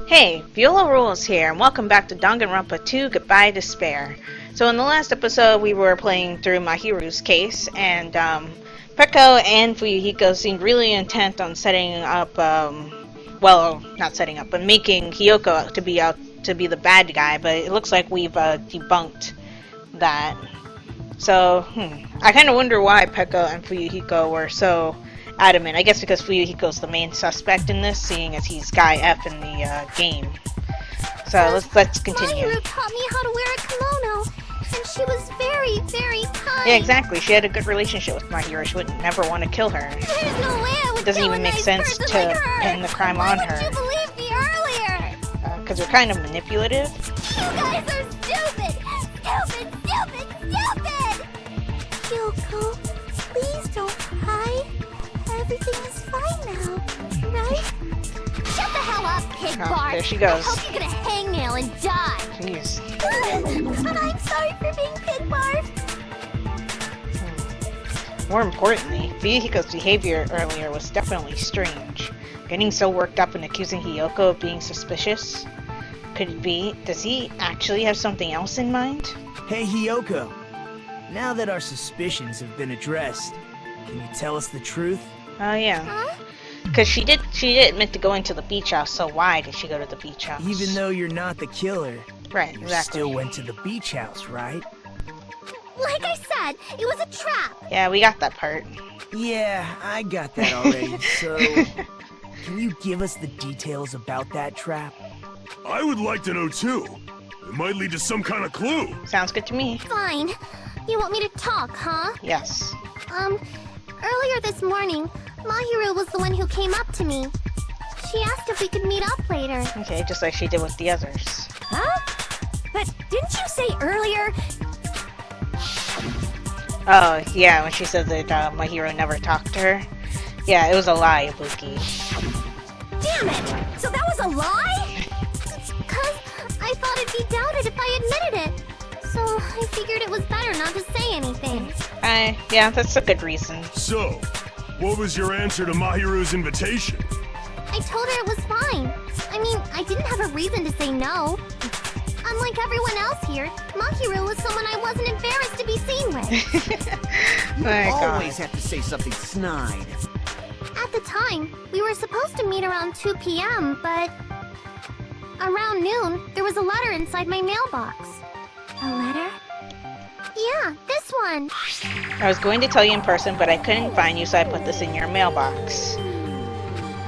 Hey, Viola Rules here, and welcome back to Danganronpa 2 Goodbye Despair. So in the last episode, we were playing through Mahiru's case, and Peko and Fuyuhiko seemed really intent on setting up, well, not setting up, but making Hiyoko to be the bad guy, but it looks like we've debunked that. So, I kind of wonder why Peko and Fuyuhiko were so adamant. I guess because Fuyuhiko's the main suspect in this, seeing as he's Guy F in the game. So let's continue. Mahiru taught me how to wear a kimono, and she was very, very kind. Yeah, exactly. She had a good relationship with Mahiru. She would never want to kill her. There's no way I would Doesn't kill even a make nice sense person to like her. pin the crime Why on would her. you believe me earlier? Because we're kind of manipulative. You guys are stupid! Stupid! Stupid! Stupid! Kyoko, please don't cry. Everything is fine now, right? Shut the hell up, pig Oh, Bart! there she goes. I hope you get a hangnail and die! Jeez. I'm sorry for being pig Bart! More importantly, Fuyuhiko's behavior earlier was definitely strange. Getting so worked up and accusing Hiyoko of being suspicious. Could it be? Does he actually have something else in mind? Hey Hiyoko, now that our suspicions have been addressed, can you tell us the truth? Oh yeah. Huh? Because she did admit to going to the beach house, so why did she go to the beach house? Even though you're not the killer, Right, you exactly. still went to the beach house, right? Like I said, it was a trap! Yeah, we got that part. Yeah, I got that already, so can you give us the details about that trap? I would like to know too. It might lead to some kind of clue. Sounds good to me. Fine. You want me to talk, huh? Yes. Earlier this morning, Mahiru was the one who came up to me. She asked if we could meet up later. Okay, just like she did with the others. Huh? But didn't you say earlier? Oh, yeah, when she said that my hero never talked to her. Yeah, it was a lie, Ibuki. Damn it! So that was a lie? Because I thought it'd be doubted if I admitted it. So I figured it was better not to say anything. Yeah, that's a good reason. So, what was your answer to Mahiru's invitation? I told her it was fine. I mean, I didn't have a reason to say no. Unlike everyone else here, Mahiru was someone I wasn't embarrassed to be seen with. Oh my Always God. have to say something snide. At the time, we were supposed to meet around 2 p.m., but around noon, there was a letter inside my mailbox. A letter? Yeah, this one. I was going to tell you in person, but I couldn't find you, so I put this in your mailbox.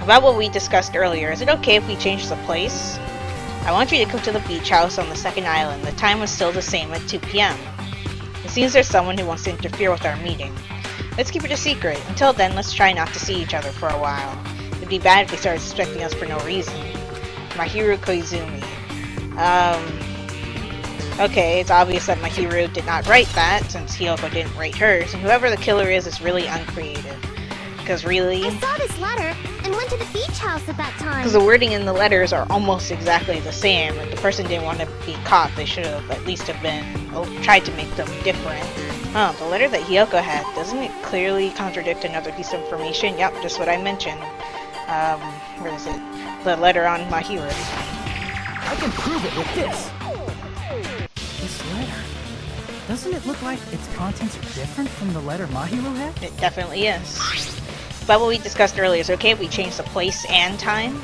About what we discussed earlier, is it okay if we change the place? I want you to come to the beach house on the second island. The time was still the same at 2 p.m. It seems there's someone who wants to interfere with our meeting. Let's keep it a secret. Until then, let's try not to see each other for a while. It'd be bad if they started suspecting us for no reason. Mahiru Koizumi. Okay, it's obvious that Mahiru did not write that, since Hiyoko didn't write hers, and whoever the killer is really uncreative. Because really... I saw this letter and went to the beach house at that time. Because the wording in the letters are almost exactly the same. If the person didn't want to be caught, they should have at least have been tried to make them different. Oh, the letter that Hiyoko had, doesn't it clearly contradict another piece of information? Yep, just what I mentioned. Where is it? The letter on Mahiru. I can prove it with this. This letter. Doesn't it look like its contents are different from the letter Mahiru had? It definitely is. But what we discussed earlier, is it okay if we change the place and time?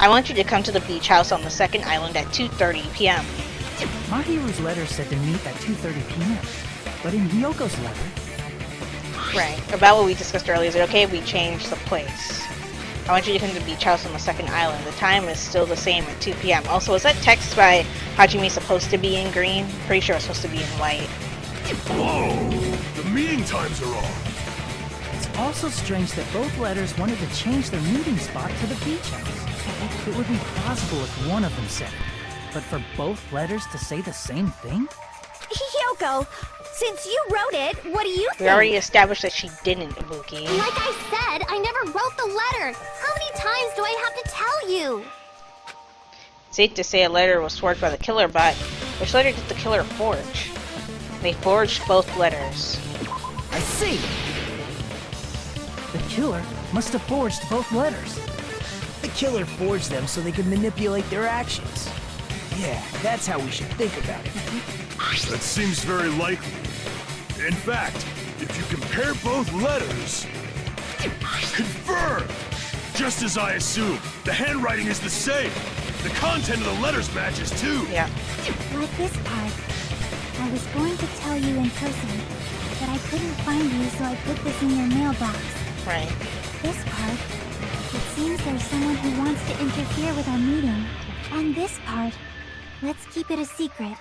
I want you to come to the beach house on the second island at 2:30 p.m. Mahiru's letter said to meet at 2:30 p.m. But in Hyoko's letter... Right. About what we discussed earlier, is it okay if we change the place? I want you to come to the beach house on the second island. The time is still the same at 2 p.m. Also, is that text by Hajime supposed to be in green? Pretty sure it's supposed to be in white. Whoa! The meeting times are off. It's also strange that both letters wanted to change their meeting spot to the beach house. It would be plausible if one of them said it, but for both letters to say the same thing? Hiyoko, since you wrote it, what do you think? We already established that she didn't, Ibuki. Like I said, I never wrote the letter. How many times do I have to tell you? Safe to say a letter was forged by the killer, but which letter did the killer forge? They forged both letters. I see! The killer must have forged both letters. the killer forged them so they could manipulate their actions. Yeah, that's how we should think about it. That seems very likely. In fact, if you compare both letters... Confirmed! Just as I assumed, the handwriting is the same. The content of the letters matches too. Yeah. Like this part. I was going to tell you in person, but I couldn't find you, so I put this in your mailbox. Right. This part. It seems there's someone who wants to interfere with our meeting. And this part. Let's keep it a secret.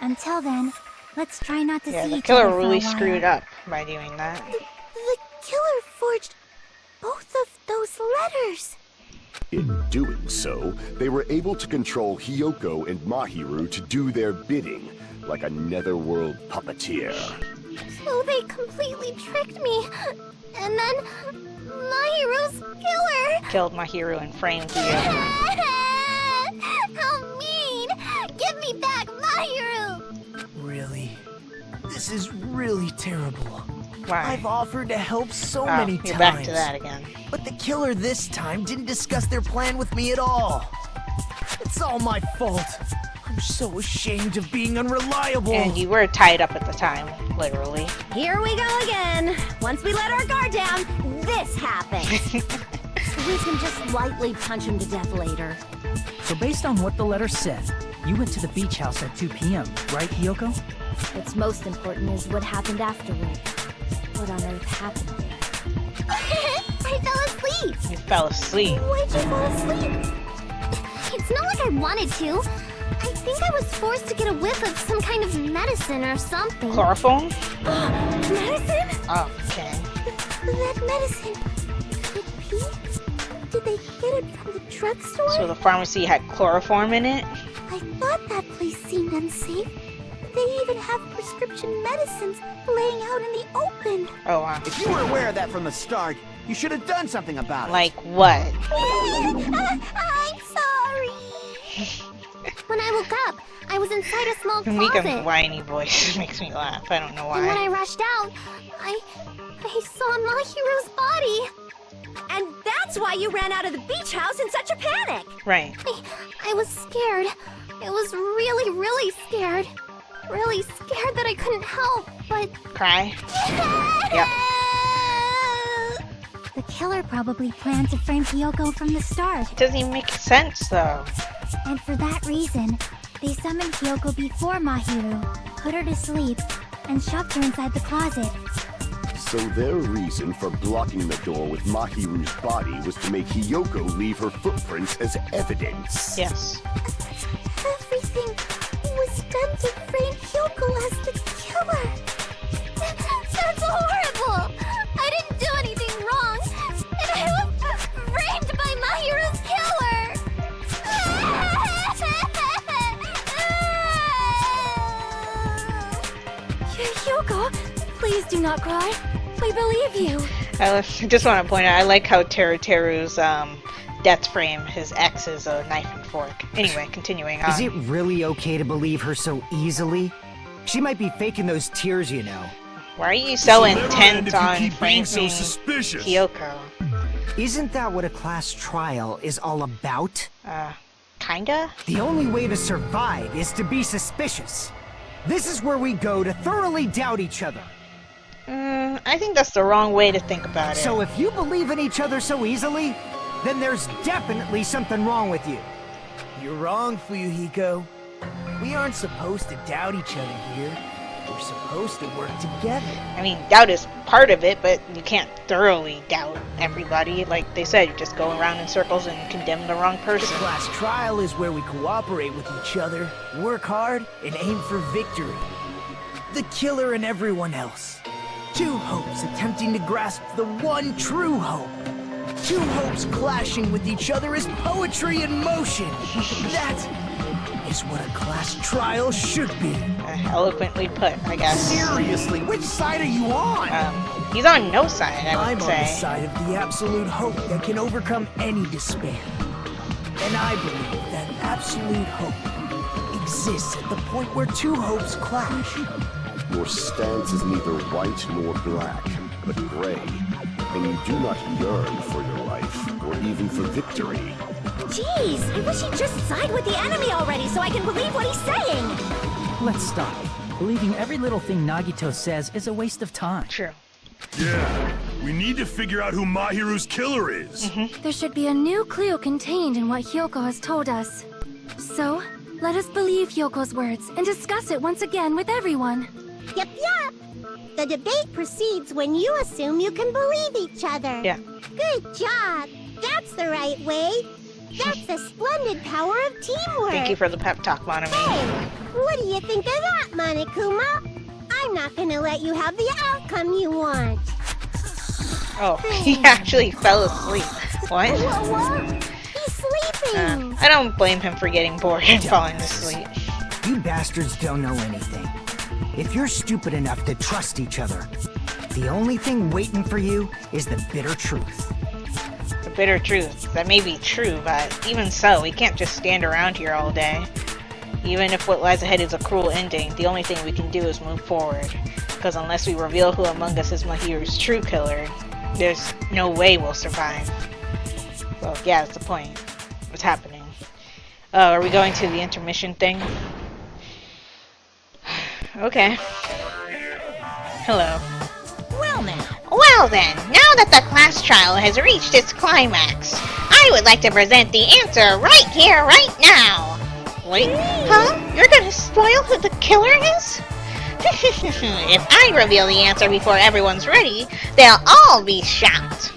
Until then, let's try not to Yeah, see the each killer other for a really while. screwed up by doing that. The killer forged both of those letters. In doing so, they were able to control Hiyoko and Mahiru to do their bidding, like a netherworld puppeteer. So they completely tricked me. And then Mahiru's killer. Killed my hero and framed you. How mean! Give me back Mahiru! Really? This is really terrible. Why? I've offered to help so Oh, many you're times. back to that again. But the killer this time didn't discuss their plan with me at all. It's all my fault. I'm so ashamed of being unreliable. And you were tied up at the time, literally. Here we go again. Once we let our guard down, this happens. We can just lightly punch him to death later. So based on what the letter said, you went to the beach house at 2 p.m., right, Hiyoko? What's most important is what happened afterward. What on earth happened there? I fell asleep. You fell asleep. Why'd you fall asleep? It's not like I wanted to. I think I was forced to get a whiff of some kind of medicine or something. Chloroform? Medicine? Oh, okay. That medicine. Could it be? Did they get it from the drugstore? So the pharmacy had chloroform in it? I thought that place seemed unsafe. They even have prescription medicines laying out in the open. Oh, wow. If you were aware of that from the start, you should have done something about it. Like what? I'm sorry. When I woke up, I was inside a small Mika's closet. whiny voice makes me laugh. I don't know And when I why. rushed out, I saw Mahiru's body. And that's why you ran out of the beach house in such a panic. Right. I was scared. I was really, really scared. Really scared that I couldn't help, but... Cry? Yep. The killer probably planned to frame Hiyoko from the start. Doesn't even make sense, though. And for that reason, they summoned Hiyoko before Mahiru, put her to sleep, and shoved her inside the closet. So their reason for blocking the door with Mahiru's body was to make Hiyoko leave her footprints as evidence. Yes. Everything was done to frame Hiyoko as the killer. That's horrible! I didn't do anything wrong, and I was framed by Mahiru's killer! Hiyoko, please do not cry. We believe you. I just want to point out, I like how Teru's death frame, his X is a knife and fork. Anyway, continuing on. Is it really okay to believe her so easily? She might be faking those tears, you know. Why are you so Never mind intent if you on keep being so framing suspicious. Hiyoko? Isn't that what a class trial is all about? Kinda? The only way to survive is to be suspicious. This is where we go to thoroughly doubt each other. I think that's the wrong way to think about it. So if you believe in each other so easily, then there's definitely something wrong with you. You're wrong, Fuyuhiko. We aren't supposed to doubt each other here. We're supposed to work together. I mean, doubt is part of it, but you can't thoroughly doubt everybody. Like they said, you just go around in circles and condemn the wrong The person. class trial is where we cooperate with each other, work hard, and aim for victory. The killer and everyone else. Two hopes attempting to grasp the one true hope. Two hopes clashing with each other is poetry in motion. That is what a class trial should be. Eloquently put, I guess. Seriously, which side are you on? He's on no side, I I'm would on the say. side of the absolute hope that can overcome any despair. And I believe that absolute hope exists at the point where two hopes clash. Your stance is neither white nor black, but gray. And you do not yearn for your life or even for victory. Jeez, I wish he'd just side with the enemy already so I can believe what he's saying. Let's stop. Believing every little thing Nagito says is a waste of time. True. Yeah, we need to figure out who Mahiru's killer is. There should be a new clue contained in what Hyoko has told us. So, let us believe Hyoko's words and discuss it once again with everyone. Yep. The debate proceeds when you assume you can believe each other. Yeah. Good job. That's the right way. That's the splendid power of teamwork. Thank you for the pep talk, Monami. Hey, what do you think of that, Monokuma? I'm not gonna let you have the outcome you want. Oh, he actually fell asleep. What? What? He's sleeping. I don't blame him for getting bored and falling asleep. You bastards don't know anything. If you're stupid enough to trust each other, the only thing waiting for you is the bitter truth. The bitter truth. That may be true, but even so, we can't just stand around here all day. Even if what lies ahead is a cruel ending, the only thing we can do is move forward. Because unless we reveal who among us is Mahiru's true killer, there's no way we'll survive. Well, yeah, that's the point. What's happening? Oh, are we going to the intermission thing? Okay. Hello. Well then, now that the class trial has reached its climax, I would like to present the answer right here, right now. Wait. Huh? You're gonna spoil who the killer is? If I reveal the answer before everyone's ready, they'll all be shocked.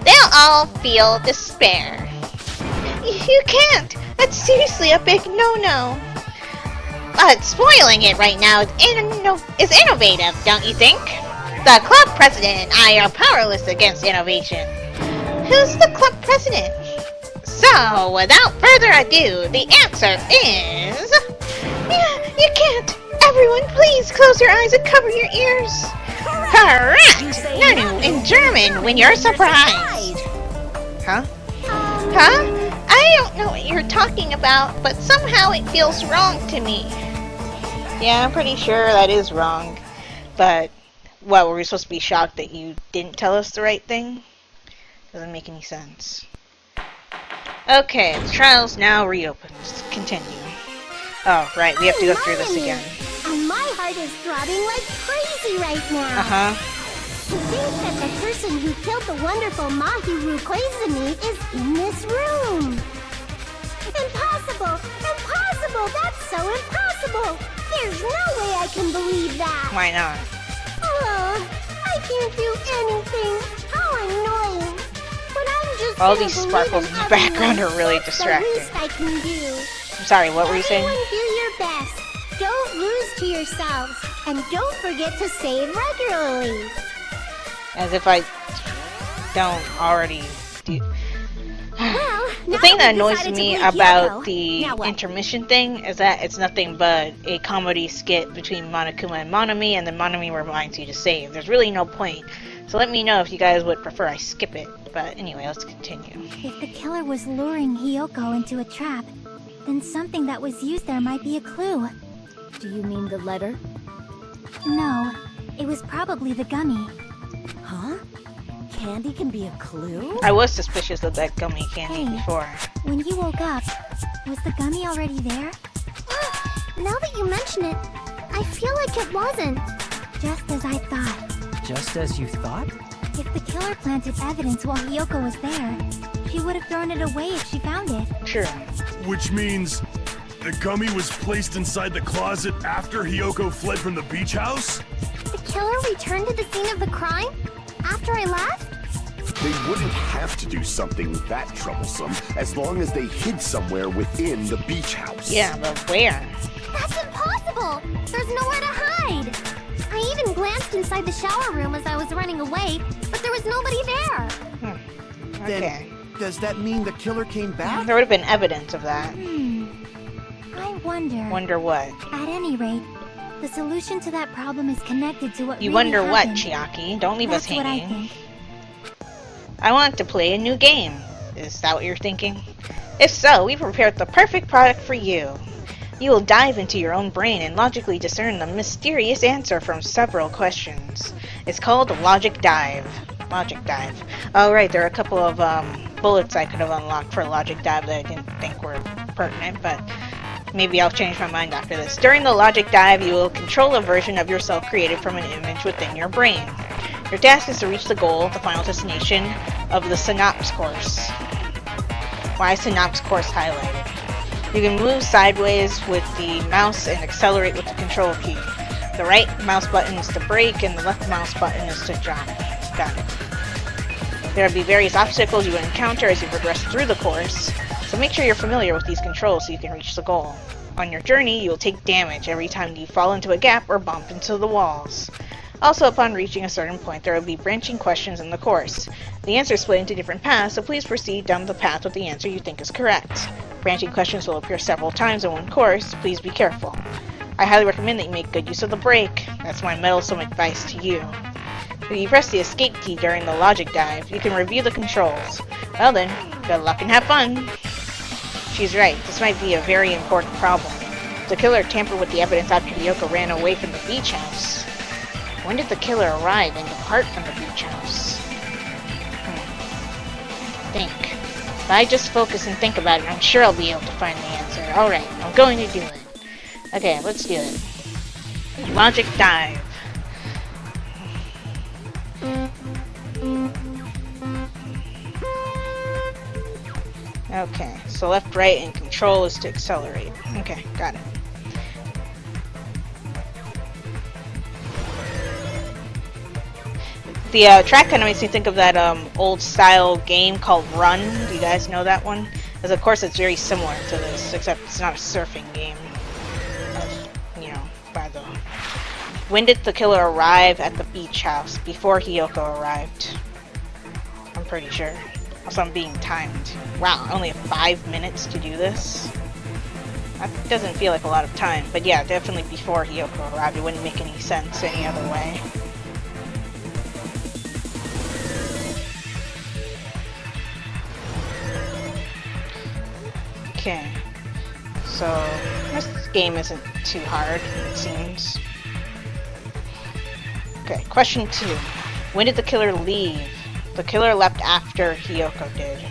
They'll all feel despair. You can't! That's seriously a big no-no. But spoiling it right now is innovative, don't you think? The club president and I are powerless against innovation. Who's the club president? So, without further ado, the answer is... You can't! Everyone, please close your eyes and cover your ears! Correct! No, in German, when you're surprised! Huh? Huh? I don't know what you're talking about, but somehow it feels wrong to me. Yeah, I'm pretty sure that is wrong. But, what, were we supposed to be shocked that you didn't tell us the right thing? Doesn't make any sense. Okay, the trial's now reopened. Let's continue. Oh, right, we have to go through this again. And my heart is throbbing like crazy right now. Uh-huh. To think that the person who killed the wonderful Mahiru Koizumi is in this room. Impossible! Impossible! That's so impossible! There's no way I can believe that! Why not? I can't do anything! How annoying! But I'm just All gonna these believe sparkles in in the background everyone. are really That's distracting. the least I can do. I'm sorry, what were you saying? Everyone do your best. Don't lose to yourselves. And don't forget to save regularly. As if I don't already do... Well, The thing that annoys me about the intermission thing is that it's nothing but a comedy skit between Monokuma and Monami, and then Monami reminds you to save. There's really no point. So let me know if you guys would prefer I skip it. But anyway, let's continue. If the killer was luring Hyoko into a trap, then something that was used there might be a clue. Do you mean the letter? No, it was probably the gummy. Huh? Candy can be a clue? I was suspicious of that gummy candy Hey. before. When you woke up, was the gummy already there? Now that you mention it, I feel like it wasn't. Just as I thought. Just as you thought? If the killer planted evidence while Hyoko was there, she would have thrown it away if she found it. True. Which means the gummy was placed inside the closet after Hyoko fled from the beach house? The killer returned to the scene of the crime? After I left? They wouldn't have to do something that troublesome as long as they hid somewhere within the beach house. Yeah, but where? That's impossible! There's nowhere to hide! I even glanced inside the shower room as I was running away, but there was nobody there! Okay. Does that mean the killer came back? There would have been evidence of that. I wonder. Wonder what? At any rate, the solution to that problem is connected to what You really wonder what, happened. Chiaki? Don't leave us That's what I hanging. think. I want to play a new game. Is that what you're thinking? If so, we've prepared the perfect product for you. You will dive into your own brain and logically discern the mysterious answer from several questions. It's called Logic Dive. Logic Dive. Oh, right, there are a couple of bullets I could have unlocked for a logic dive that I didn't think were pertinent, but maybe I'll change my mind after this. During the logic dive, you will control a version of yourself created from an image within your brain. Your task is to reach the goal, the final destination, of the Synapse course. Why Synapse course highlighted? You can move sideways with the mouse and accelerate with the control key. The right mouse button is to brake and the left mouse button is to jump. Got it. There will be various obstacles you will encounter as you progress through the course, so make sure you're familiar with these controls so you can reach the goal. On your journey, you will take damage every time you fall into a gap or bump into the walls. Also, upon reaching a certain point, there will be branching questions in the course. The answers split into different paths, so please proceed down the path with the answer you think is correct. Branching questions will appear several times in one course, so please be careful. I highly recommend that you make good use of the brake. That's my meddlesome advice to you. If you press the escape key during the logic dive, you can review the controls. Well then, good luck and have fun! She's right, this might be a very important problem. The killer tampered with the evidence after Hiyoko ran away from the beach house. When did the killer arrive and depart from the beach house? Think. If I just focus and think about it, I'm sure I'll be able to find the answer. Alright, I'm going to do it. Okay, let's do it. Logic dive. Okay, so left, right, and control is to accelerate. Okay, got it. The track kind of makes me think of that old style game called Run. Do you guys know that one? Because of course it's very similar to this, except it's not a surfing game. You know, by the... When did the killer arrive at the beach house? Before Hiyoko arrived. I'm pretty sure. Also, I'm being timed. Wow, I only have 5 minutes to do this? That doesn't feel like a lot of time. But yeah, definitely before Hiyoko arrived. It wouldn't make any sense any other way. Okay. So, this game isn't too hard, it seems. Okay, question 2. When did the killer leave? The killer left after Hiyoko did.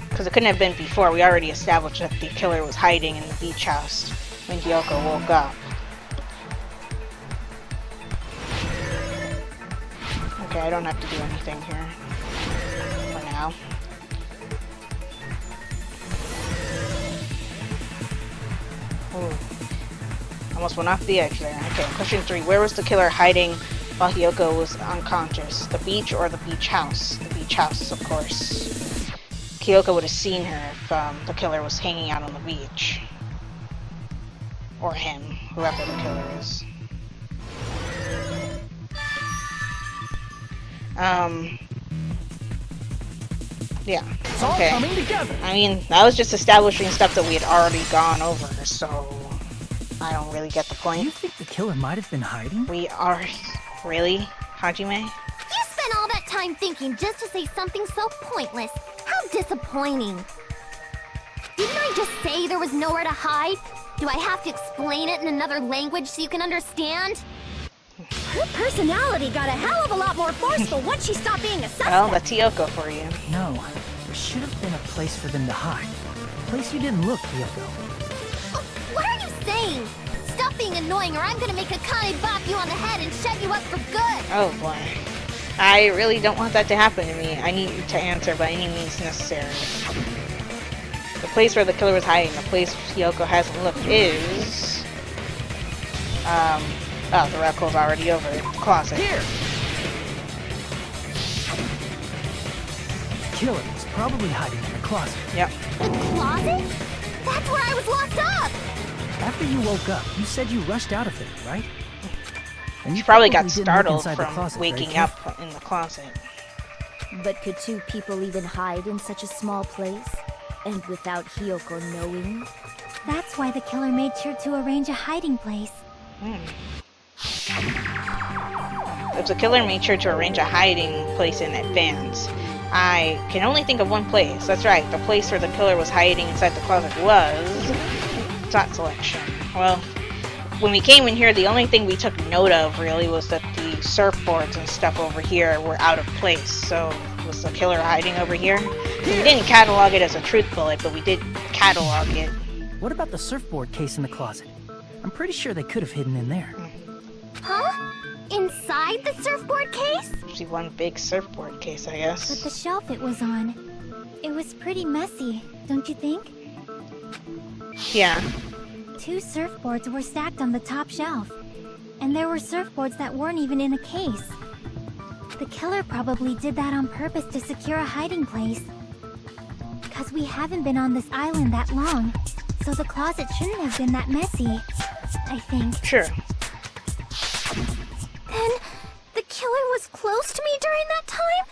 Because it couldn't have been before. We already established that the killer was hiding in the beach house when Hiyoko woke up. Okay, I don't have to do anything here. For now. Ooh. Almost went off the edge there. Okay, question 3. Where was the killer hiding while Hiyoko was unconscious? The beach or the beach house? The beach house, of course. Hiyoko would have seen her if the killer was hanging out on the beach. Or him, whoever the killer is. Yeah. It's all Okay. coming together. I mean, that was just establishing stuff that we had already gone over, so I don't really get the Do point. you think the killer might have been hiding? We are... Really? Hajime? You spent all that time thinking just to say something so pointless. How disappointing. Didn't I just say there was nowhere to hide? Do I have to explain it in another language so you can understand? Her personality got a hell of a lot more forceful once she stopped being a suspect. Well, that's Hiyoko for you. No, there should have been a place for them to hide. A place you didn't look, Hiyoko. What are you saying? Stop being annoying or I'm gonna make Akane bop you on the head and shut you up for good. Oh boy. I really don't want that to happen to me. I need you to answer by any means necessary. The place where the killer was hiding, the place Hiyoko hasn't looked is... Oh, the radical's already over it. The closet. Here! The killer was probably hiding in the closet. Yep. The closet? That's where I was locked up! After you woke up, you said you rushed out of there, right? And You probably got didn't look startled inside the from closet very waking carefully. up in the closet. But could two people even hide in such a small place? And without Hiyoko knowing? That's why the killer made sure to arrange a hiding place. If the killer made sure to arrange a hiding place in advance, I can only think of one place. That's right, the place where the killer was hiding inside the closet was... Dot selection. Well, when we came in here, the only thing we took note of really was that the surfboards and stuff over here were out of place. So was the killer hiding over here? We didn't catalog it as a truth bullet, but we did catalog it. What about the surfboard case in the closet? I'm pretty sure they could have hidden in there. Huh? Inside the surfboard case? Actually, one big surfboard case, I guess. But the shelf it was on, it was pretty messy, don't you think? Yeah. 2 surfboards were stacked on the top shelf. And there were surfboards that weren't even in a case. The killer probably did that on purpose to secure a hiding place. Because we haven't been on this island that long, so the closet shouldn't have been that messy, I think. Sure. Then, the killer was close to me during that time?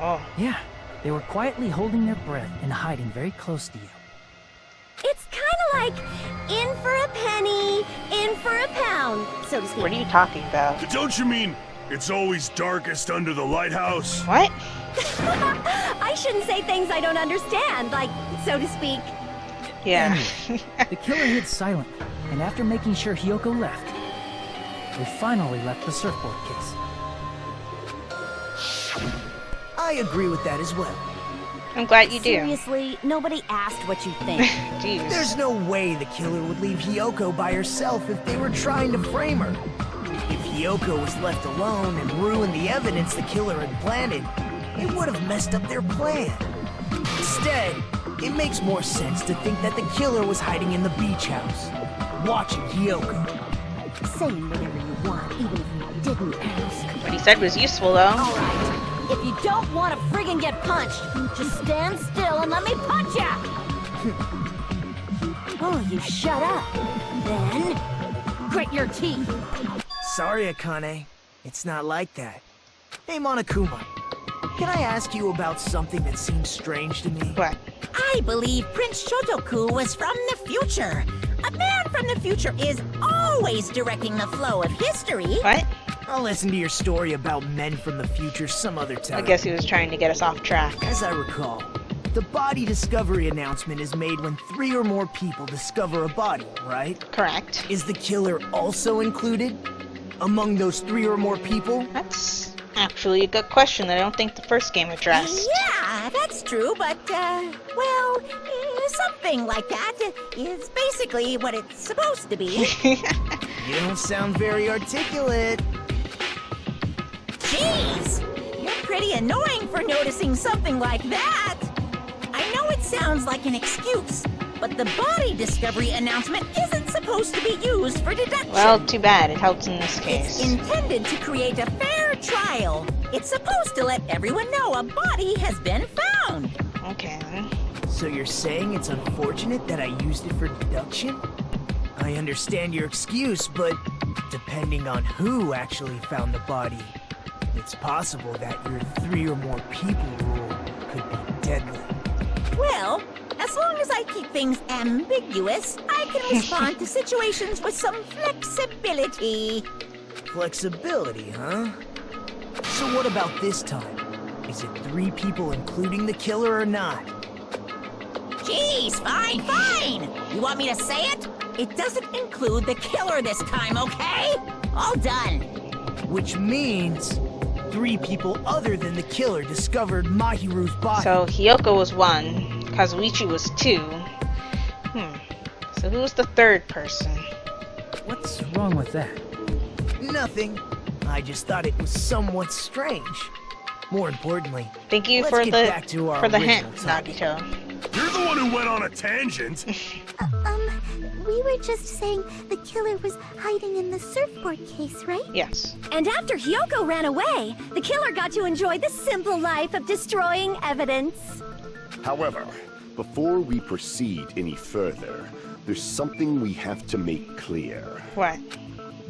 Oh. Yeah, they were quietly holding their breath and hiding very close to you. It's kind of like in for a penny, in for a pound, so to speak. What are you talking about? Don't you mean it's always darkest under the lighthouse? What? I shouldn't say things I don't understand, like, so to speak. Yeah. The killer hid silently, and after making sure Hiyoko left, they finally left the surfboard case. I agree with that as well. I'm glad you do. Seriously, nobody asked what you think. Jeez. There's no way the killer would leave Hiyoko by herself if they were trying to frame her. If Hiyoko was left alone and ruined the evidence the killer had planted, it would have messed up their plan. Instead, it makes more sense to think that the killer was hiding in the beach house, watching Hiyoko. Saying whatever you want, even if you didn't ask. What he said was useful, though. Alright, if you don't want to friggin' get punched, just stand still and let me punch ya! Oh, you shut up. Then, grit your teeth. Sorry, Akane. It's not like that. Hey, Monokuma. Can I ask you about something that seems strange to me? What? I believe Prince Shotoku was from the future. A man from the future is always directing the flow of history. What? I'll listen to your story about men from the future some other time. I guess he was trying to get us off track. As I recall, the body discovery announcement is made when 3 or more people discover a body, right? Correct. Is the killer also included among those 3 or more people? That's actually a good question that I don't think the first game addressed. Yeah, that's true, but, well, something like that is basically what it's supposed to be. You don't sound very articulate. Jeez! You're pretty annoying for noticing something like that! I know it sounds like an excuse, but the body discovery announcement isn't supposed to be used for deduction. Well, too bad. It helps in this case. It's intended to create a fair trial. It's supposed to let everyone know a body has been found. Okay. So you're saying it's unfortunate that I used it for deduction? I understand your excuse, but depending on who actually found the body, it's possible that your 3 or more people rule could be deadly. Well, as long as I keep things ambiguous, I can respond to situations with some flexibility. Flexibility, huh? So what about this time? Is it 3 people including the killer or not? Jeez, fine! You want me to say it? It doesn't include the killer this time, okay? All done. Which means 3 people other than the killer discovered Mahiru's body. So Hiyoko was 1, Kazuichi was 2. So who was the 3rd person? What's wrong with that? Nothing. I just thought it was somewhat strange. More importantly, Thank you let's for get the back to our hint, original topic. Nagito. You're the one who went on a tangent. We were just saying the killer was hiding in the surfboard case, right? Yes. And after Hiyoko ran away, the killer got to enjoy the simple life of destroying evidence. However, before we proceed any further, there's something we have to make clear. What?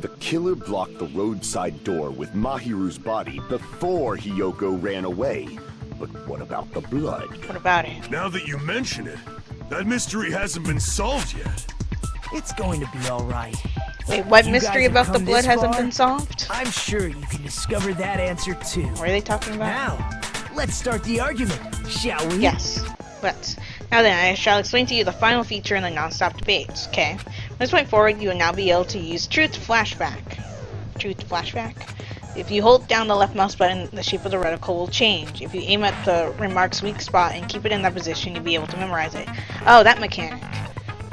The killer blocked the roadside door with Mahiru's body before Hiyoko ran away. But what about the blood? What about it? Now that you mention it, that mystery hasn't been solved yet. It's going to be all right. Wait, what You mystery guys have about the come blood this hasn't far? been solved? I'm sure you can discover that answer too. What are they talking about? Now, let's start the argument, shall we? Yes. Let's. Now then, I shall explain to you the final feature in the non-stop debates, okay? From this point forward, you will now be able to use Truth Flashback. Truth Flashback? If you hold down the left mouse button, the shape of the reticle will change. If you aim at the remark's weak spot and keep it in that position, you'll be able to memorize it. Oh, that mechanic.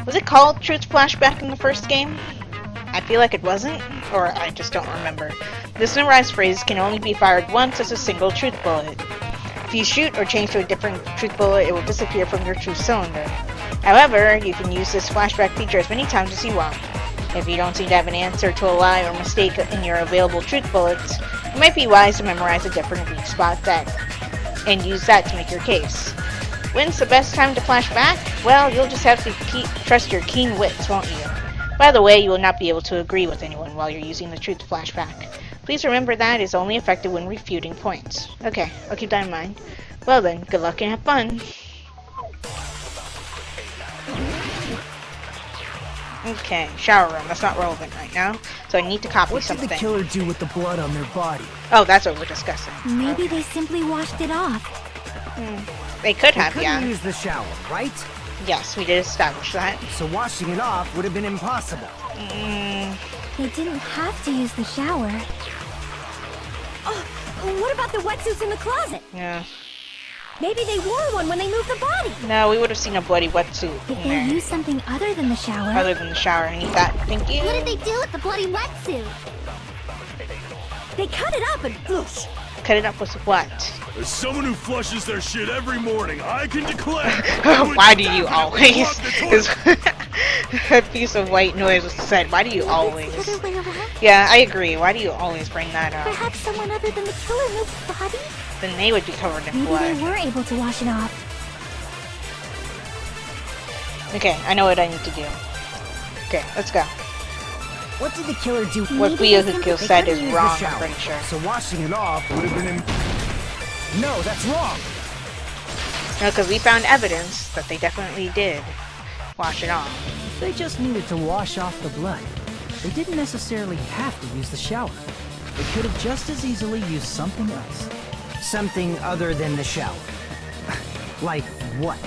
Was it called Truth Flashback in the first game? I feel like it wasn't, or I just don't remember. This memorized phrase can only be fired once as a single truth bullet. If you shoot or change to a different truth bullet, it will disappear from your truth cylinder. However, you can use this flashback feature as many times as you want. If you don't seem to have an answer to a lie or mistake in your available truth bullets, it might be wise to memorize a different weak spot and use that to make your case. When's the best time to flash back? Well, you'll just have to trust your keen wits, won't you? By the way, you will not be able to agree with anyone while you're using the truth flashback. Please remember that is only effective when refuting points. Okay, I'll keep that in mind. Well then, good luck and have fun. Okay, shower room. That's not relevant right now, so I need to copy something. What did the killer do with the blood on their body? Oh, that's what we're discussing. Maybe they simply washed it off. They could have, yeah. Use the shower, right? Yes, we did establish that. So washing it off would have been impossible. They didn't have to use the shower. Oh, what about the wetsuits in the closet? Yeah. Maybe they wore one when they moved the body. No, we would have seen a bloody wetsuit Did in they there. use something other than the shower? Other than the shower, I need that. Thank you. What did they do with the bloody wetsuit? They cut it up and whoosh. Cut it up with what? As someone who flushes their shit every morning, I can declare. Why do you always? A piece of white noise was said. Why do you always? The other way around? Yeah, I agree. Why do you always bring that up? Perhaps someone other than the killer moved the body? Then they would be covered in Maybe blood. they were able to wash it off. Okay, I know what I need to do. Okay, let's go. What did the killer do? What Byakuko said is wrong, I'm pretty sure. So washing it off would have been No, that's wrong! No, because we found evidence that they definitely did wash it off. They just needed to wash off the blood. They didn't necessarily have to use the shower. They could have just as easily used something else. Something other than the shower. Like what?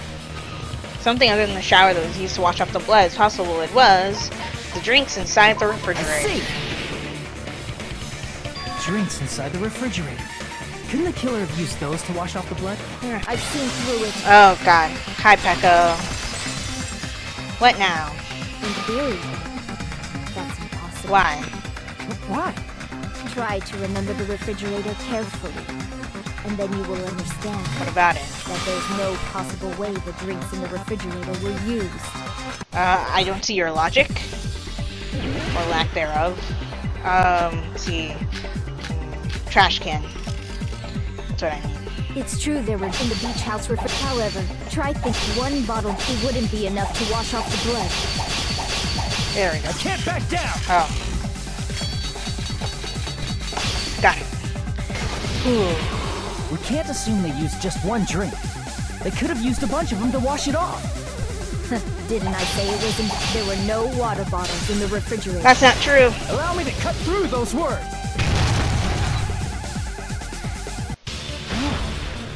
Something other than the shower that was used to wash off the blood. It's possible it was the drinks inside the refrigerator. Drinks inside the refrigerator. Couldn't the killer have used those to wash off the blood? I've seen through it. Oh god. Hi, Pecco. What now? In theory, that's impossible. Why? Why? Try to remember the refrigerator carefully, and then you will understand What about it? that there's no possible way the drinks in the refrigerator were used. I don't see your logic. Or lack thereof. Let's see. Trash can. That's what I mean. It's true there were in the beach house refrigerator. However, try thinking one bottle wouldn't be enough to wash off the blood. There we go. I can't back down! Oh. Got it. Ooh. We can't assume they used just one drink. They could have used a bunch of them to wash it off. Didn't I say it wasn't? There were no water bottles in the refrigerator. That's not true. Allow me to cut through those words!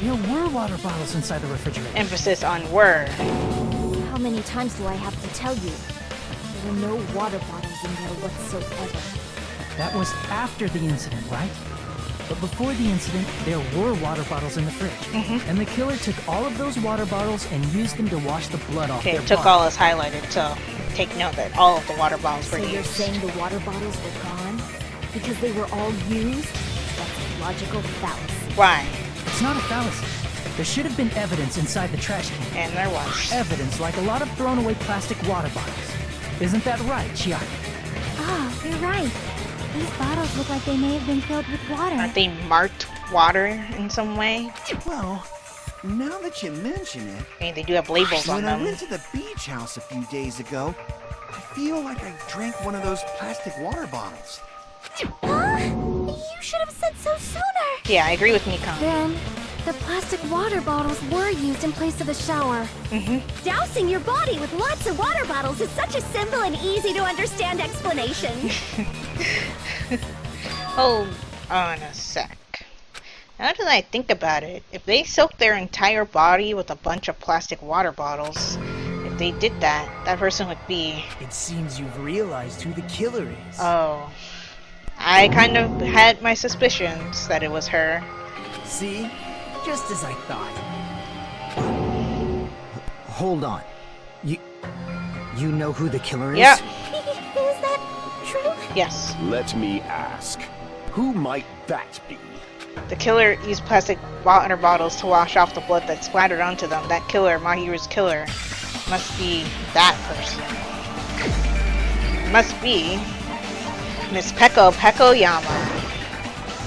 There were water bottles inside the refrigerator. Emphasis on were. How many times do I have to tell you? There were no water bottles in there whatsoever. That was after the incident, right? But before the incident, there were water bottles in the fridge. And the killer took all of those water bottles and used them to wash the blood off Okay, their it took body. all as highlighted, so take note that all of the water bottles were So you're used. saying the water bottles were gone? Because they were all used? That's a logical fallacy. Why? It's not a fallacy. There should have been evidence inside the trash can. And there was. Evidence like a lot of thrown away plastic water bottles. Isn't that right, Chiaki? Oh, you're right. These bottles look like they may have been filled with water. Aren't they marked water in some way? Well, now that you mention it, I mean, they do have labels on when I them. went to the beach house a few days ago, I feel like I drank one of those plastic water bottles. Huh? You should have said so sooner. Yeah, I agree with Nikon. Then, the plastic water bottles were used in place of the shower. Dousing your body with lots of water bottles is such a simple and easy to understand explanation. Hold on a sec. Now that I think about it, if they soaked their entire body with a bunch of plastic water bottles, if they did that, that person would be... It seems you've realized who the killer is. Oh. I kind of had my suspicions that it was her. See? Just as I thought. Hold on. You know who the killer is? Yep. Is that true? Yes. Let me ask, who might that be? The killer used plastic water bottles to wash off the blood that splattered onto them. That killer, Mahiru's killer, must be that person. Must be Miss Pekoyama.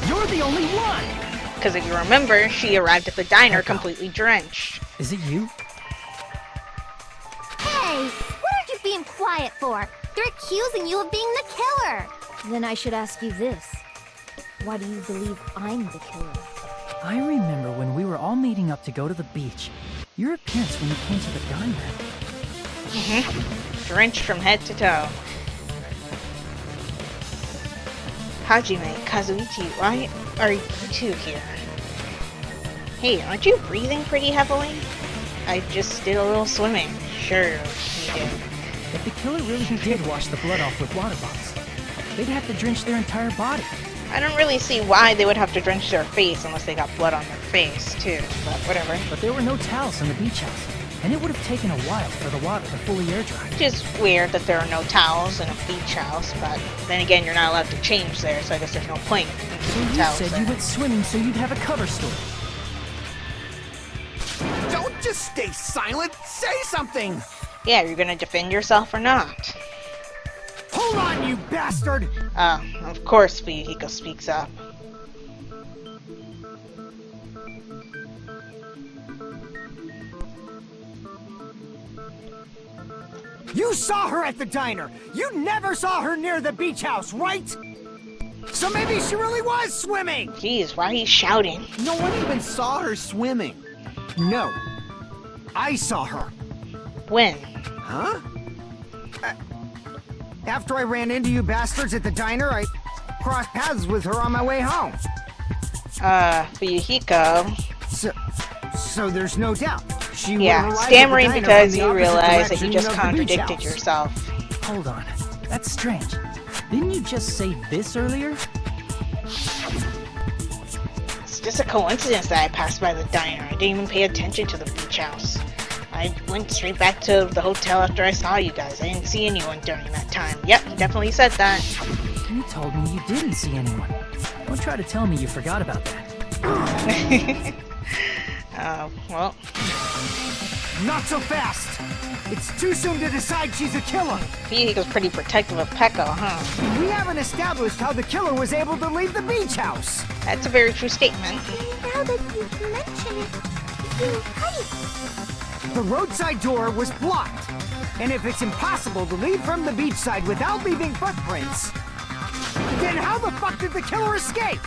You're the only one! Because if you remember, she arrived at the diner completely drenched. Is it you? Hey, what aren't you being quiet for? They're accusing you of being the killer. Then I should ask you this. Why do you believe I'm the killer? I remember when we were all meeting up to go to the beach. Your appearance when you came to the diner. Drenched from head to toe. Hajime, Kazuichi, why are you two here? Hey, aren't you breathing pretty heavily? I just did a little swimming. Sure, you did. If the killer really did wash the blood off with water bottles, they'd have to drench their entire body. I don't really see why they would have to drench their face unless they got blood on their face, too, but whatever. But there were no towels in the beach house, and it would have taken a while for the water to fully air dry. Which is weird that there are no towels in a beach house, but then again, you're not allowed to change there, so I guess there's no point in So keeping you towels said there. you went swimming so you'd have a cover story. Don't just stay silent. Say something. Yeah, you're gonna defend yourself or not? Hold on, you bastard! Of course Fuyuhiko speaks up. You saw her at the diner! You never saw her near the beach house, right? So maybe she really was swimming! Jeez, why are you shouting? No one even saw her swimming. No. I saw her. When? Huh? After I ran into you bastards at the diner, I crossed paths with her on my way home. Fuyuhiko. So there's no doubt. She Yeah, would've arrived at the stammering diner because from the you opposite realize that you direction just of the beach contradicted house. yourself. Hold on. That's strange. Didn't you just say this earlier? It's just a coincidence that I passed by the diner. I didn't even pay attention to the beach house. I went straight back to the hotel after I saw you guys. I didn't see anyone during that time. Yep, he definitely said that. You told me you didn't see anyone. Don't try to tell me you forgot about that. Well. Not so fast! It's too soon to decide she's a killer! Fuyuhiko's pretty protective of Peko, huh? We haven't established how the killer was able to leave the beach house! That's a very true statement. Now that you mention it, you're right. The roadside door was blocked. And if it's impossible to leave from the beachside without leaving footprints, then how the fuck did the killer escape?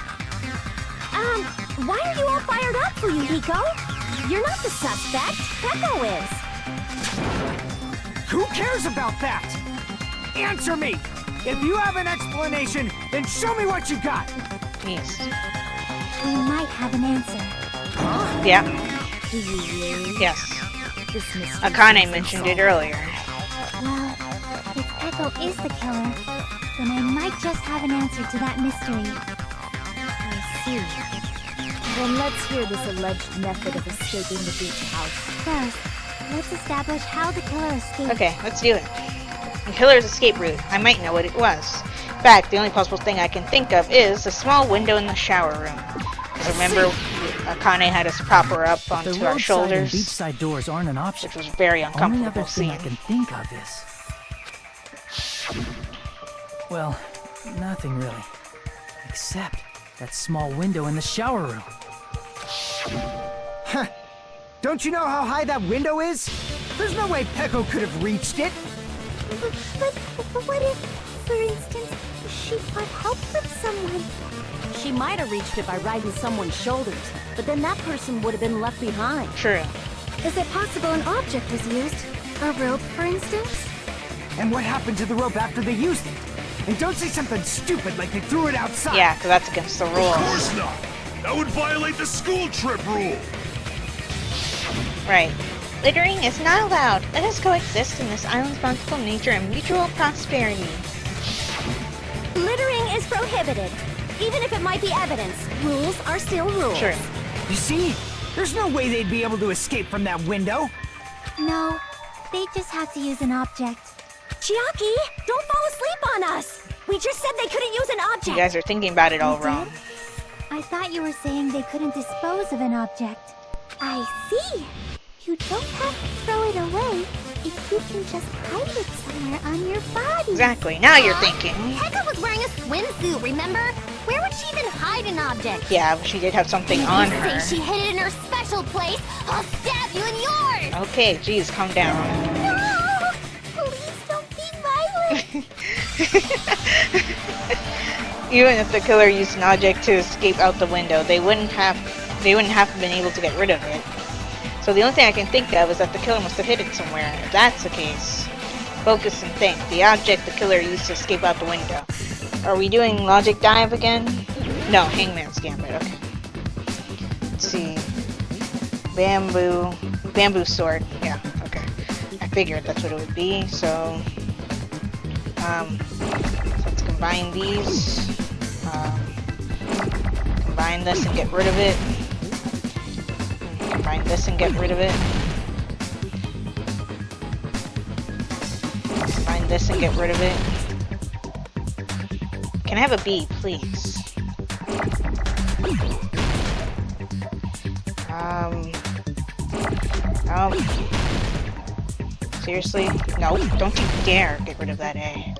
Why are you all fired up, Fuyuhiko? You're not the suspect. Peko is. Who cares about that? Answer me! If you have an explanation, then show me what you got! Jeez. We might have an answer. Yeah. Do you really? Yes. This mystery Akane isn't mentioned it solved. earlier. Well, if Echo is the killer, then I might just have an answer to that mystery. I see. Then let's hear this alleged method of escaping the beach house. First, let's establish how the killer escaped. Okay, let's do it. The killer's escape route. I might know what it was. In fact, the only possible thing I can think of is the small window in the shower room. Because remember, Akane had us prop her up The onto our roadside and shoulders, beachside doors aren't an option. which was very Only uncomfortable other thing I scene. can think of is... Well, nothing really. Except that small window in the shower room. Huh. Don't you know how high that window is? There's no way Peko could have reached it. But what if, for instance, she brought help from someone? She might have reached it by riding someone's shoulders, but then that person would have been left behind. True. Is it possible an object was used? A rope, for instance? And what happened to the rope after they used it? And don't say something stupid like they threw it outside. Yeah, because that's against the Of rules. course not. That would violate the school trip rule! Right. Littering is not allowed. Let us coexist in this island's bountiful nature and mutual prosperity. Littering is prohibited. Even if it might be evidence, rules are still rules. Sure. You see? There's no way they'd be able to escape from that window. No, they just have to use an object. Chiaki, don't fall asleep on us! We just said they couldn't use an object! You guys are thinking about it all You wrong. did? I thought you were saying they couldn't dispose of an object. I see. You don't have to throw it away if you can just hide it somewhere on your body. Exactly. Now you're thinking. Pekka was wearing a swimsuit, remember? Where would she even hide an object? Yeah, she did have something If on you her. say she hid it in her special place, I'll stab you in yours! Okay, geez, calm down. No! Please don't be violent! Even if the killer used an object to escape out the window, they wouldn't have been able to get rid of it. So the only thing I can think of is that the killer must have hid it somewhere. If that's the case, focus and think. The object the killer used to escape out the window. Are we doing logic dive again? No, Hangman's Gambit. Okay. Let's see. Bamboo sword. Yeah. Okay. I figured that's what it would be. So let's combine these. Combine this and get rid of it. Combine this and get rid of it. Combine this and get rid of it. Can I have a B, please? No. Seriously? No, don't you dare get rid of that A.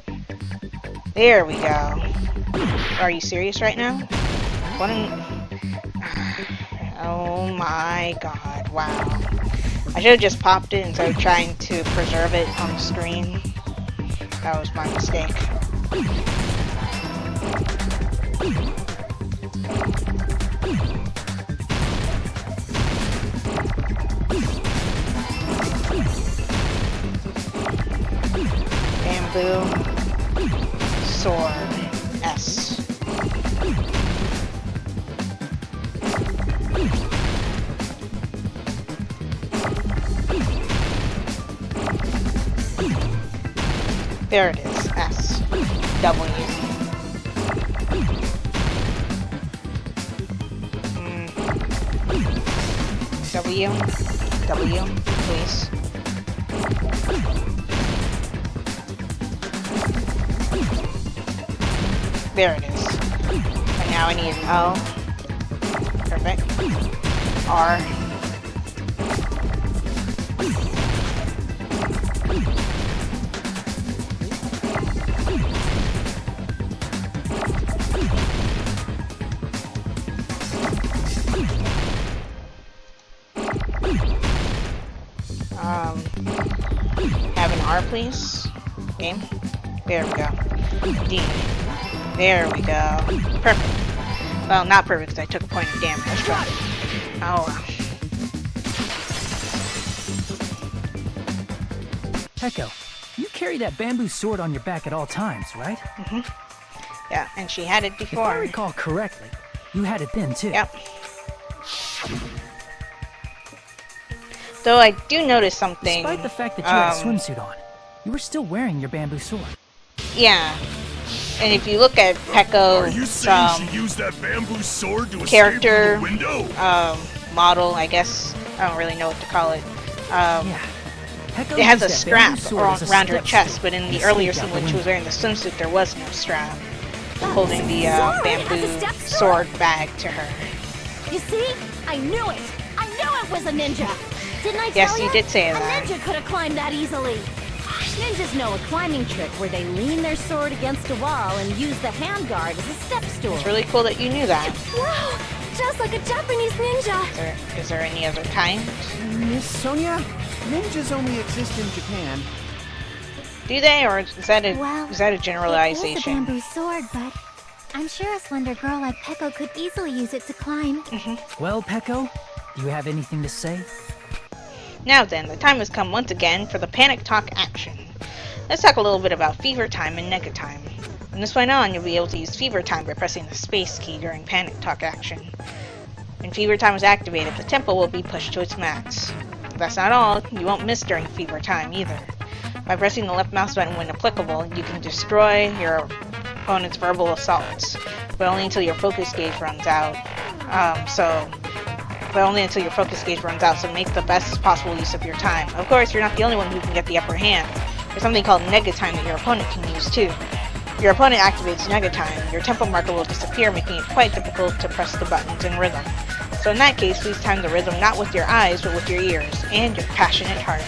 There we go. Are you serious right now? What an... Oh my god, wow. I should have just popped it instead of trying to preserve it on the screen. That was my mistake. Bamboo sword S. There it is. S. W. W. W, please. There it is. And now I need an O. Perfect. R. Have an R, please. Game. There we go. D. There we go. Perfect. Well, not perfect because I took a point of damage, but... Oh well. Peko, you carry that bamboo sword on your back at all times, right? Mm-hmm. Yeah, and she had it before. If I recall correctly, you had it then too. Yep. Though I do notice something. Despite the fact that you had a swimsuit on, you were still wearing your bamboo sword. Yeah. And if you look at Peko's she used that bamboo sword to character escape through the window? model, I guess. I don't really know what to call it. Yeah. Peko It has used a that strap bamboo sword as a around her step chest, stool but in and the earlier escaped scene out the when she was window. wearing the swimsuit, there was no strap holding the Sorry, bamboo as a step stool? sword bag to her. You see? I knew it! I knew it was a ninja! Didn't I tell Yes, you? you did say A that. ninja could have climbed that easily. Ninjas know a climbing trick where they lean their sword against a wall and use the handguard as a step stool. It's really cool that you knew that. Wow! Just like a Japanese ninja! Is there any other kind? Miss Sonia, ninjas only exist in Japan. Do they, or is that a Well, is that a It is a generalization? bamboo sword, but I'm sure a slender girl like Peko could easily use it to climb. Well, Peko, do you have anything to say? Now then, the time has come once again for the Panic Talk action. Let's talk a little bit about Fever Time and Nega Time. From this point on, you'll be able to use Fever Time by pressing the space key during Panic Talk action. When fever time is activated, the tempo will be pushed to its max. That's not all, you won't miss during fever time either. By pressing the left mouse button when applicable, you can destroy your opponent's verbal assaults, but only until your focus gauge runs out. So make the best possible use of your time. Of course, you're not the only one who can get the upper hand. There's something called nega time that your opponent can use too. If your opponent activates nega time, your tempo marker will disappear, making it quite difficult to press the buttons in rhythm. So in that case, please time the rhythm not with your eyes, but with your ears, and your passionate heart.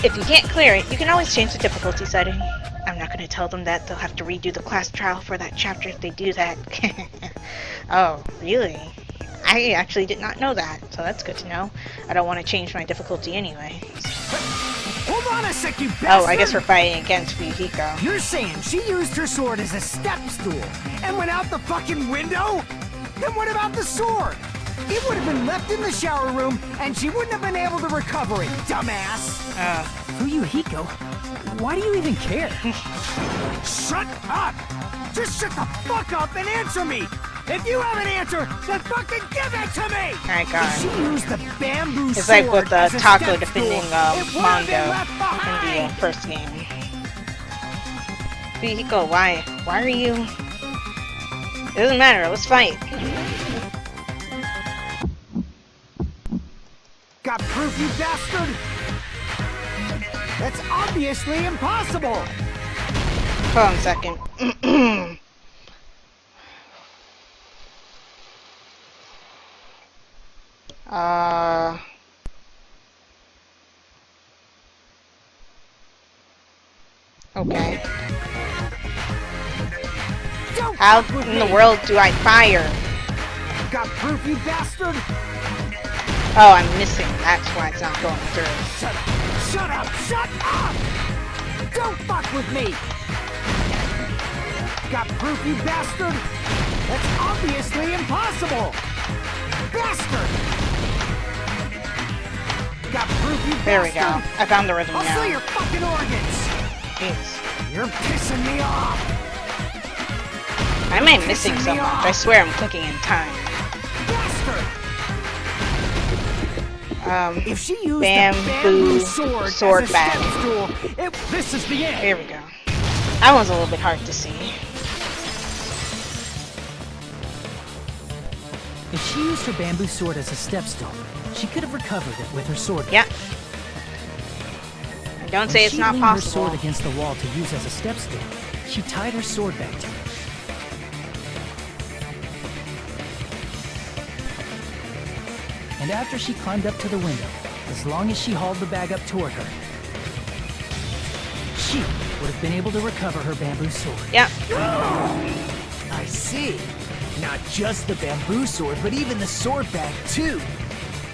If you can't clear it, you can always change the difficulty setting. I'm not going to tell them that. They'll have to redo the class trial for that chapter if they do that. Oh, really? I actually did not know that, so that's good to know. I don't want to change my difficulty anyway. Hold on a sec, you bastard! Oh, I guess we're fighting against Fuyuhiko. You're saying she used her sword as a step stool and went out the fucking window? Then what about the sword? It would have been left in the shower room, and she wouldn't have been able to recover it, dumbass! Fuyuhiko, why do you even care? Shut up! Just shut the fuck up and answer me! If you have an answer, then fucking give it to me! Alright, God. She used the bamboo It's sword like with the as a Taco step defending stool. It would have been Mondo left in behind. the first game. Fuyuhiko, why? Why are you... It doesn't matter, let's fight. Got proof, you bastard? That's obviously impossible! Hold on a second. Okay. How in the world do I fire? Got proof, you bastard? Oh, I'm missing. That's why it's not going through. Shut up! Shut up! Shut up! Don't fuck with me! Got proof, you bastard? That's obviously impossible! Bastard! Got proof, you There we bastard? go. I found the rhythm I'll now. sell your fucking organs! Jeez. You're pissing me off! Why am I missing so much? I swear I'm clicking in time. Bastard! If she used bamboo the bamboo sword as a bag. step stool, this is the end. Here we go. That one's a little bit hard to see. If she used her bamboo sword as a step stool, she could have recovered it with her sword. Yeah. Don't say it's not When she leaned possible. her sword against the wall to use as a step stool, she tied her sword back to it. And after she climbed up to the window, as long as she hauled the bag up toward her, she would have been able to recover her bamboo sword. Yeah. I see. Not just the bamboo sword, but even the sword bag, too.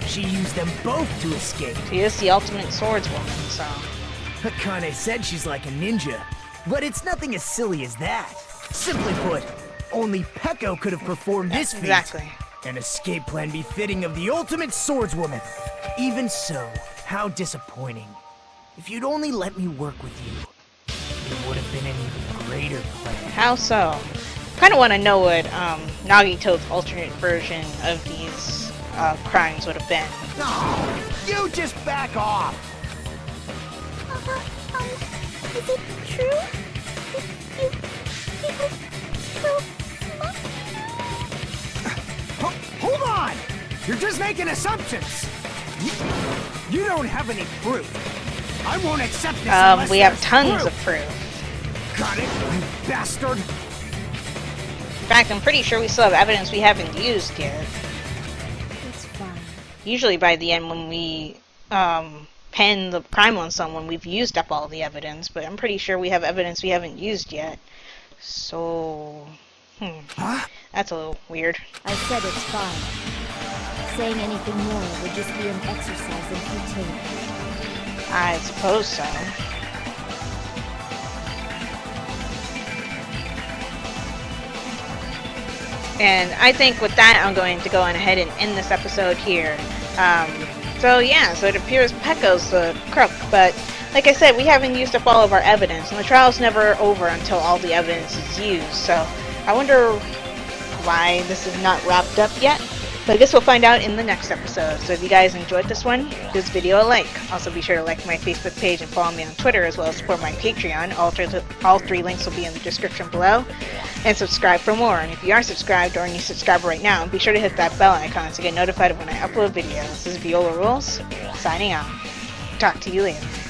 She used them both to escape. She is the ultimate swordswoman, so... Akane said she's like a ninja, but it's nothing as silly as that. Simply put, only Peko could have performed this feat. Exactly. An escape plan befitting of the ultimate swordswoman. Even so, how disappointing. If you'd only let me work with you, it would have been an even greater plan. How so? Kind of want to know what Nagito's alternate version of these crimes would have been. No, you just back off. Is it true? Hold on! You're just making assumptions. You don't have any proof. I won't accept this unless We have there's tons proof. of proof. Got it, you bastard. In fact, I'm pretty sure we still have evidence we haven't used yet. It's fine. Usually by the end when we pen the crime on someone, we've used up all the evidence, but I'm pretty sure we have evidence we haven't used yet. So... Huh? That's a little weird. I said it's fine. Saying anything more would just be an exercise in futility. I suppose so. And I think with that, I'm going to go on ahead and end this episode here. So it appears Peko's the crook, but like I said, we haven't used up all of our evidence, and the trial's never over until all the evidence is used, so I wonder why this is not wrapped up yet. But I guess we'll find out in the next episode. So if you guys enjoyed this one, give this video a like. Also be sure to like my Facebook page and follow me on Twitter, as well as support my Patreon. All three links will be in the description below. And subscribe for more. And if you are subscribed or a new subscriber right now, be sure to hit that bell icon to get notified when I upload videos. This is Viola Rules, signing out. Talk to you later.